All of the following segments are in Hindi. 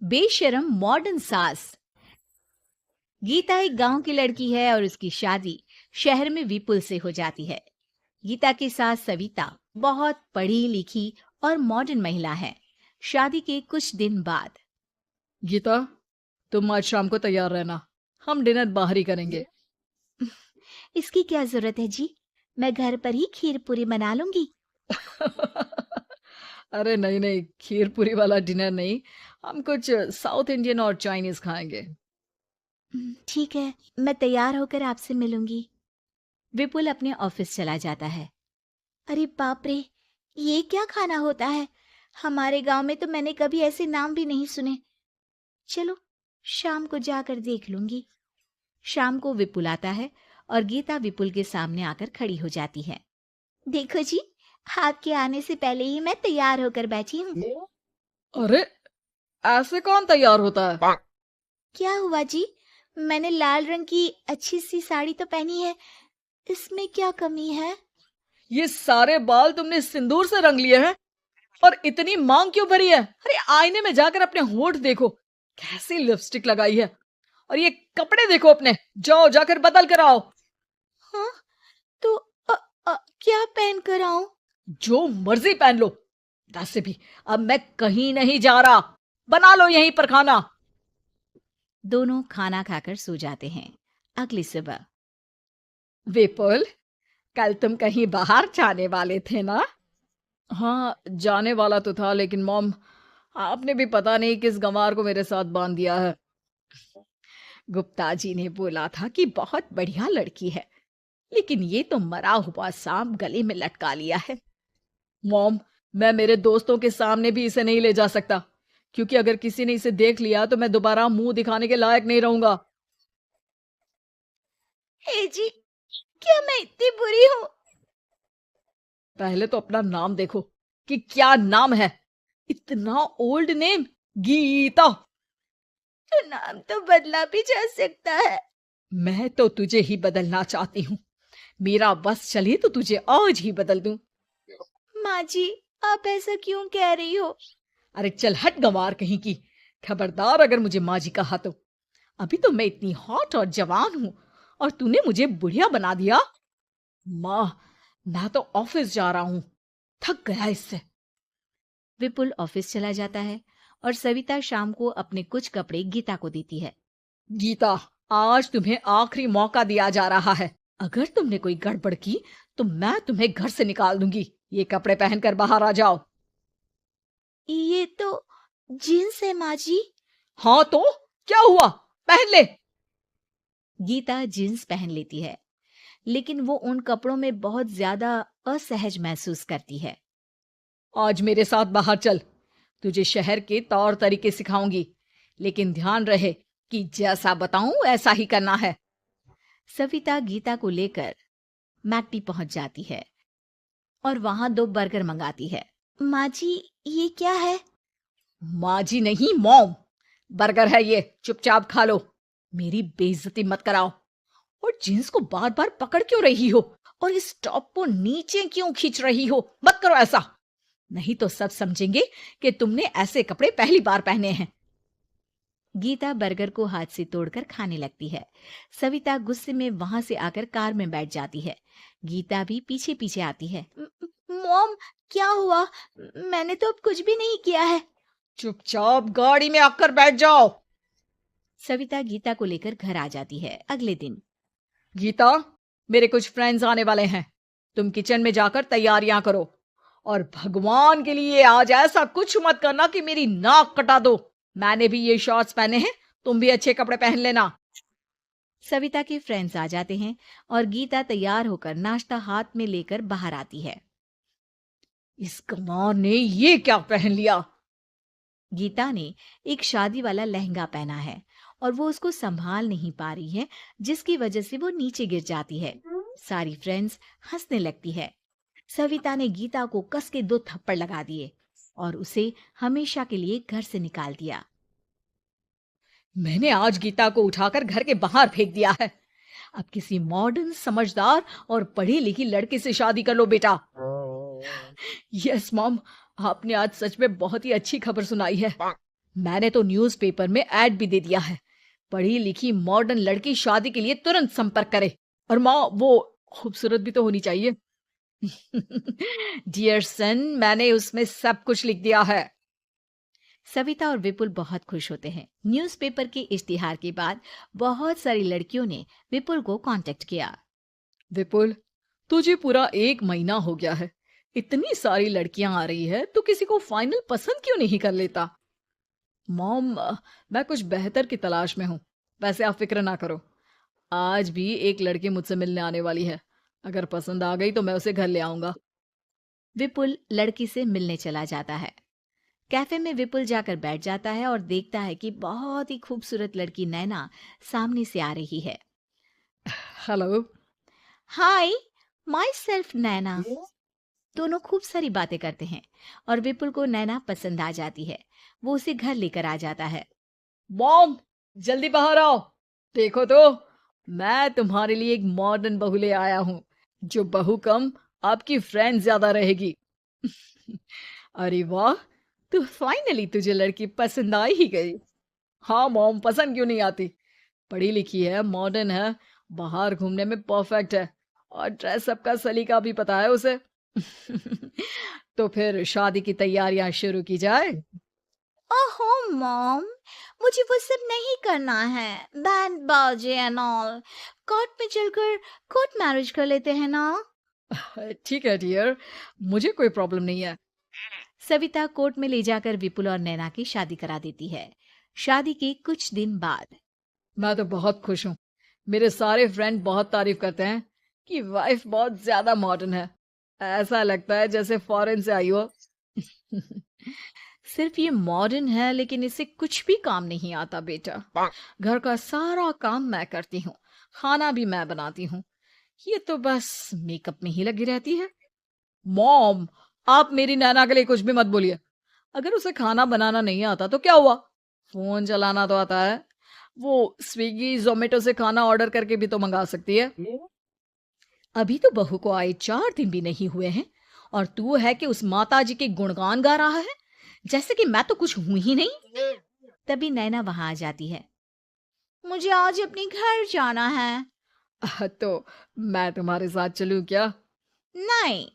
बेशरम मॉडर्न सास। गीता एक गांव की लड़की है और उसकी शादी शहर में विपुल से हो जाती है। गीता की सास सविता बहुत पढ़ी लिखी और मॉडर्न महिला है। शादी के कुछ दिन बाद गीता, तुम आज शाम को तैयार रहना। हम डिनर बाहर ही करेंगे। इसकी क्या जरूरत है जी, मैं घर पर ही खीर पूरी बना लूंगी। अरे नहीं नहीं, खीर पूरी वाला डिनर नहीं। हम कुछ साउथ इंडियन और चाइनीज खाएंगे। ठीक है, मैं तैयार होकर आपसे मिलूंगी। विपुल अपने ऑफिस चला जाता है। अरे बाप रे, ये क्या खाना होता है? हमारे गांव में तो मैंने कभी ऐसे नाम भी नहीं सुने। चलो, शाम को जाकर देख लूंगी। शाम को विपुल आता है और गीता विपुल के सामने आकर खड़ी हो जाती है। देखो जी, आपके आने से पहले ही मैं तैयार होकर बैठी हूँ। अरे, ऐसे कौन तैयार होता है? क्या हुआ जी? मैंने लाल रंग की अच्छी सी साड़ी तो पहनी है, इसमें क्या कमी है? ये सारे बाल तुमने सिंदूर से रंग लिए हैं और इतनी मांग क्यों भरी है? अरे आईने में जाकर अपने होंठ देखो, कैसी लिपस्टिक लगाई है। और ये कपड़े देखो अपने, जाओ जाकर बदल कर आओ। हाँ, तो क्या पहन कर आऊं? जो मर्जी पहन लो। वैसे भी अब मैं कहीं नहीं जा रहा, बना लो यहीं पर खाना। दोनों खाना खाकर सो जाते हैं। अगली सुबह विपुल, कल तुम कहीं बाहर जाने वाले थे ना? हाँ, जाने वाला तो था, लेकिन मॉम, आपने भी पता नहीं किस गंवार को मेरे साथ बांध दिया है। गुप्ता जी ने बोला था कि बहुत बढ़िया लड़की है, लेकिन ये तो मरा हुआ सांप गले में लटका लिया है। मॉम, मैं मेरे दोस्तों के सामने भी इसे नहीं ले जा सकता, क्योंकि अगर किसी ने इसे देख लिया तो मैं दोबारा मुंह दिखाने के लायक नहीं रहूंगा। हे जी, क्या मैं इतनी बुरी हूँ? पहले तो अपना नाम देखो कि क्या नाम है। इतना ओल्ड नेम, गीता। तो नाम तो बदला भी जा सकता है। मैं तो तुझे ही बदलना चाहती हूँ। मेरा बस चले तो तुझे आज ही बदल दूं। माँ जी, आप ऐसा क्यों कह रही हो? अरे चल हट गंवार कहीं की। खबरदार अगर मुझे माँ जी कहा तो। अभी तो मैं इतनी हॉट और जवान हूं और तूने मुझे बुढ़िया बना दिया। माँ, मैं तो ऑफिस जा रहा हूं, थक गया इससे। विपुल ऑफिस चला जाता है और सविता शाम को अपने कुछ कपड़े गीता को देती है। गीता, आज तुम्हें आखिरी मौका दिया जा रहा है। अगर तुमने कोई गड़बड़ की तो मैं तुम्हें घर से निकाल दूंगी। ये कपड़े पहनकर बाहर आ जाओ। ये तो जींस है माँ जी। हाँ तो क्या हुआ, पहन ले। गीता जींस पहन लेती है, लेकिन वो उन कपड़ों में बहुत ज्यादा असहज महसूस करती है। आज मेरे साथ बाहर चल, तुझे शहर के तौर तरीके सिखाऊंगी, लेकिन ध्यान रहे कि जैसा बताऊं ऐसा ही करना है। सविता गीता को लेकर मैकडी पहुंच जाती है और वहां 2 बर्गर मंगाती है। माँ जी, ये क्या है? माँ जी नहीं, मॉम। बर्गर है ये, चुपचाप खा लो। मेरी बेइज्जती मत कराओ। और जींस को बार बार पकड़ क्यों रही हो और इस टॉप को नीचे क्यों खींच रही हो? मत करो ऐसा, नहीं तो सब समझेंगे कि तुमने ऐसे कपड़े पहली बार पहने हैं। गीता बर्गर को हाथ से तोड़कर खाने लगती है। सविता गुस्से में वहां से आकर कार में बैठ जाती है। गीता भी पीछे पीछे आती है। मॉम, क्या हुआ? मैंने तो अब कुछ भी नहीं किया है। चुपचाप गाड़ी में आकर बैठ जाओ। सविता गीता को लेकर घर आ जाती है। अगले दिन गीता, मेरे कुछ फ्रेंड्स आने वाले हैं, तुम किचन में जाकर तैयारियां करो। और भगवान के लिए आज ऐसा कुछ मत करना कि मेरी नाक कटा दो। मैंने भी ये शॉर्ट्स पहने हैं, तुम भी अच्छे कपड़े पहन लेना। सविता के फ्रेंड्स आ जाते हैं और गीता तैयार होकर नाश्ता हाथ में लेकर बाहर आती है। इस कमार ने ये क्या पहन लिया? गीता ने एक शादी वाला लहंगा पहना है और वो उसको संभाल नहीं पा रही है, जिसकी वजह से वो नीचे गिर जाती है। सारी फ्रेंड्स हंसने लगती है। सविता ने गीता को कस के 2 थप्पड़ लगा दिए और उसे हमेशा के लिए घर से निकाल दिया। मैंने आज गीता को उठाकर घर के बाहर फेंक दिया है। अब किसी मॉडर्न, समझदार और पढ़ी लिखी लड़की से शादी कर लो बेटा। यस मॉम, आपने आज सच में बहुत ही अच्छी खबर सुनाई है। मैंने तो न्यूज़पेपर में ऐड भी दे दिया है, पढ़ी लिखी मॉडर्न लड़की शादी के लिए तुरंत संपर्क करे। और माँ, वो खूबसूरत भी तो होनी चाहिए। डियर सन, मैंने उसमें सब कुछ लिख दिया है। सविता और विपुल बहुत खुश होते हैं। न्यूज़पेपर के इश्तिहार के बाद बहुत सारी लड़कियों ने विपुल को कांटेक्ट किया। विपुल, तुझे पूरा 1 महीना हो गया है, इतनी सारी लड़कियां आ रही है, तू किसी को फाइनल पसंद क्यों नहीं कर लेता? मॉम, मैं कुछ बेहतर की तलाश में हूँ। वैसे आप फिक्र ना करो, आज भी एक लड़की मुझसे मिलने आने वाली है। अगर पसंद आ गई तो मैं उसे घर ले आऊंगा। विपुल लड़की से मिलने चला जाता है। कैफे में विपुल जाकर बैठ जाता है और देखता है कि बहुत ही खूबसूरत लड़की नैना सामने से आ रही है। हेलो। हाय, माई सेल्फ नैना। दोनों खूब सारी बातें करते हैं और विपुल को नैना पसंद आ जाती है। वो उसे घर लेकर आ जाता है। मॉम, जल्दी बाहर आओ। देखो तो, मैं तुम्हारे लिए एक मॉडर्न बहू ले आया हूँ, जो बहू कम आपकी फ्रेंड ज्यादा रहेगी। अरे वाह, तो फाइनली तुझे लड़की पसंद आ ही गई। हाँ मॉम, पसंद क्यों नहीं आती? पढ़ी लिखी है, मॉडर्न है, बाहर घूमने में परफेक्ट है, और ड्रेसअप का सलीका भी पता है उसे। तो फिर शादी की तैयारियां शुरू की जाए। ओहो मॉम, मुझे वो सब नहीं करना है। बैंड बाजे एंड ऑल। कोर्ट में चलकर कोर्ट मैरिज कर लेते हैं ना। ठीक है डियर, मुझे कोई प्रॉब्लम नहीं है। सविता कोर्ट में ले जाकर विपुल और नैना की शादी करा देती है। शादी के कुछ दिन बाद मैं तो बहुत खुश हूँ। मेरे सारे फ्रेंड बहुत तारीफ करते हैं कि वाइफ बहुत ज्यादा मॉडर्न है। ऐसा लगता है जैसे फॉरेन से आई हो। सिर्फ ये मॉडर्न है, लेकिन इससे कुछ भी काम नहीं आता बेटा। घर का सारा काम मैं करती हूँ, खाना भी मैं बनाती हूँ। ये तो बस मेकअप में ही लगी रहती है। मॉम, आप मेरी नैना के लिए कुछ भी मत बोलिए। अगर उसे खाना बनाना नहीं आता तो क्या हुआ, फोन चलाना तो आता है। वो स्विगी जोमेटो से खाना ऑर्डर करके भी तो मंगा सकती है। अभी तो बहू को आए 4 दिन भी नहीं हुए हैं, और तू है कि उस माता जी के गुणगान गा रहा है, जैसे कि मैं तो कुछ हूं ही नहीं। तभी नैना वहां आ जाती है। मुझे आज अपने घर जाना है। तो मैं तुम्हारे साथ चलूं क्या? नहीं,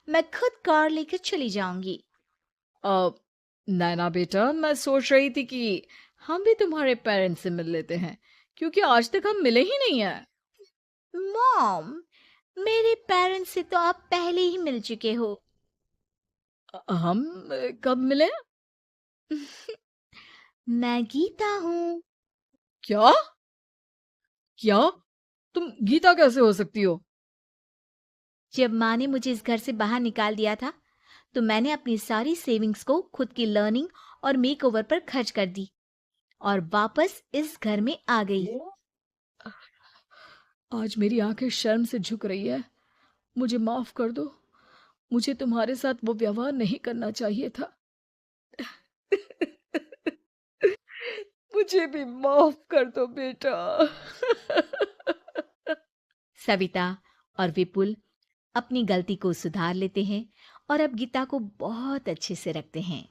मैं खुद कार लेकर चली जाऊंगी। अ, नैना बेटा, मैं सोच रही थी कि हम भी तुम्हारे पेरेंट्स से मिल लेते हैं, क्योंकि आज तक हम मिले ही नहीं हैं। मॉम, मेरे पेरेंट्स से तो आप पहले ही मिल चुके हो। हम कब मिले? मैं गीता हूँ। क्या? क्या? तुम गीता कैसे हो सकती हो? जब माँ ने मुझे इस घर से बाहर निकाल दिया था, तो मैंने अपनी सारी सेविंग्स को खुद की लर्निंग और मेकओवर पर खर्च कर दी और वापस इस घर में आ गई। आज मेरी आंखें शर्म से झुक रही है। मुझे माफ कर दो। मुझे तुम्हारे साथ वो व्यवहार नहीं करना चाहिए था। मुझे भी माफ कर दो बेटा। सविता और विपुल अपनी गलती को सुधार लेते हैं और अब गीता को बहुत अच्छे से रखते हैं।